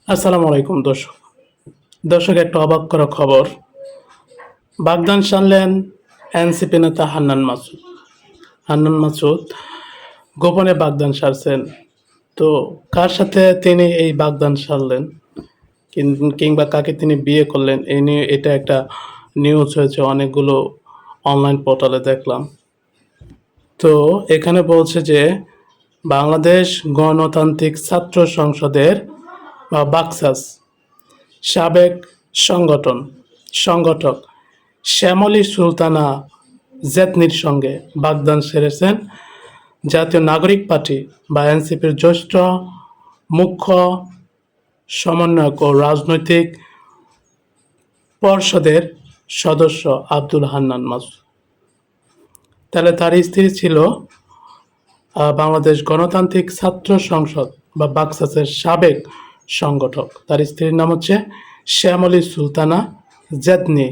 আসসালামু আলাইকুম দর্শক। দর্শক, একটা অবাক করা খবর। বাগদান সারলেন এনসিপি নেতা হান্নান মাসুদ। হান্নান মাসুদ গোপনে বাগদান সারছেন। তো কার সাথে তিনি এই বাগদান সারলেন কিংবা কাকে তিনি বিয়ে করলেন, এই নিয়ে এটা একটা নিউজ হয়েছে, অনেকগুলো অনলাইন পোর্টালে দেখলাম। তো এখানে বলছে যে বাংলাদেশ গণতান্ত্রিক ছাত্র সংসদের বা বাকসাস সাবেক সংগঠক শ্যামলী সুলতানা জেতনির সঙ্গে বাগদান সেরেছেন জাতীয় নাগরিক পার্টি বা এনসিপির জ্যেষ্ঠ মুখ্য সমন্বয়ক ও রাজনৈতিক পর্ষদের সদস্য আব্দুল হান্নান মাসুদ। তাহলে তার স্ত্রী ছিল বাংলাদেশ গণতান্ত্রিক ছাত্র সংসদ বা বাকসাসের সাবেক সংগঠক। তার স্ত্রীর নাম হচ্ছে শ্যামলী সুলতানা জেতনি।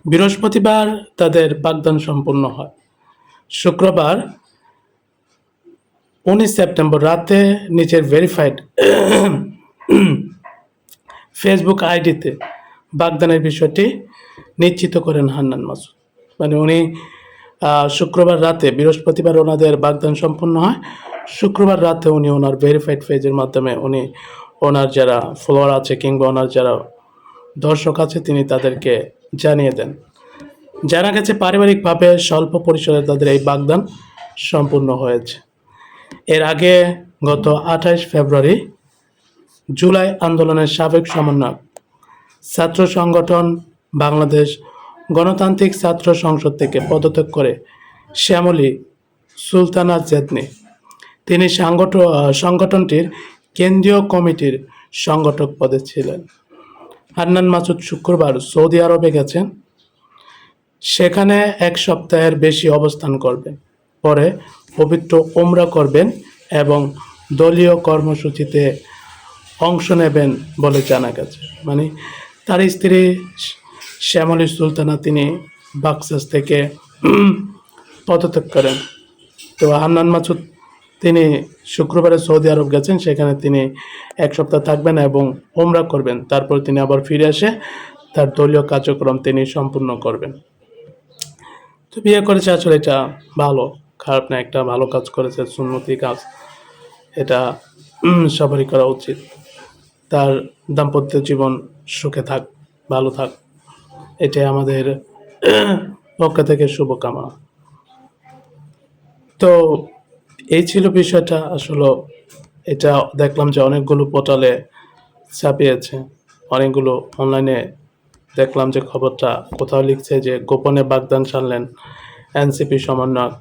বৃহস্পতিবার তাদের বাগদান সম্পন্ন হয়। শুক্রবার 19 সেপ্টেম্বর রাতে নিজের ভেরিফাইড ফেসবুক আইডিতে বাগদানের বিষয়টি নিশ্চিত করেন হান্নান মাসুদ। মানে উনি শুক্রবার রাতে, বৃহস্পতিবার ওনাদের বাগদান সম্পন্ন হয়, শুক্রবার রাতে উনি ওনার ভেরিফাইড পেজের মাধ্যমে উনি ওনার যারা ফলোয়ার আছে কিংবা ওনার যারা দর্শক আছে তিনি তাদেরকে জানিয়ে দেন। জানা গেছে পারিবারিকভাবে স্বল্প পরিসরে তাদের এই বাগদান সম্পূর্ণ হয়েছে। এর আগে গত 28 ফেব্রুয়ারি জুলাই আন্দোলনের সাবেক সমন্বয়ক ছাত্র সংগঠন বাংলাদেশ গণতান্ত্রিক ছাত্র সংসদ থেকে পদত্যাগ করে শ্যামলী সুলতানা জেতনি তিনি সংগঠনটির কেন্দ্রীয় কমিটির সংগঠক পদে ছিলেন। হান্নান মাসুদ শুক্রবার সৌদি আরবে গেছেন, সেখানে এক সপ্তাহের বেশি অবস্থান করবেন, পরে পবিত্র ওমরা করবেন এবং দলীয় কর্মসূচিতে অংশ নেবেন বলে জানা গেছে। মানে তার স্ত্রী শ্যামলী সুলতানা তিনি বাকসাস থেকে পদত্যাগ করেন। তো হান্নান মাসুদ তিনি শুক্রবারে সৌদি আরব গেছেন, সেখানে তিনি এক সপ্তাহ থাকবেন এবং ওমরা করবেন, তারপর তিনি আবার ফিরে এসে তার দলীয় কার্যক্রম তিনি সম্পূর্ণ করবেন। তো বিয়ে করেছে, আসলে এটা ভালো, খারাপ না, একটা ভালো কাজ করেছে, সুন্নতি কাজ, এটা সবারই করা উচিত। তার দাম্পত্য জীবন সুখে থাক, ভালো থাক, এটাই আমাদের পক্ষ থেকে শুভকামনা। তো এই ছিল বিষয়টা। আসলে এটা দেখলাম যে অনেকগুলো পোর্টালে ছাপিয়েছে, অনেকগুলো অনলাইনে দেখলাম যে খবরটা কোথাও লিখছে যে গোপনে বাগদান সারলেন এনসিপি সমন্বয়ক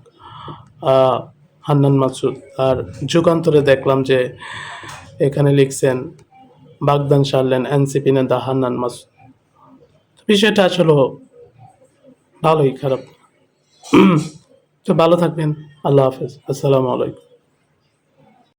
হান্নান মাসুদ, আর যুগান্তরে দেখলাম যে এখানে লিখছেন বাগদান সারলেন এনসিপি নেতা হান্নান মাসুদ। বিষয়টা আসলে ভালোই, খারাপ। তো ভালো থাকবেন। আল্লাহ হাফেজ। আসসালামু আলাইকুম।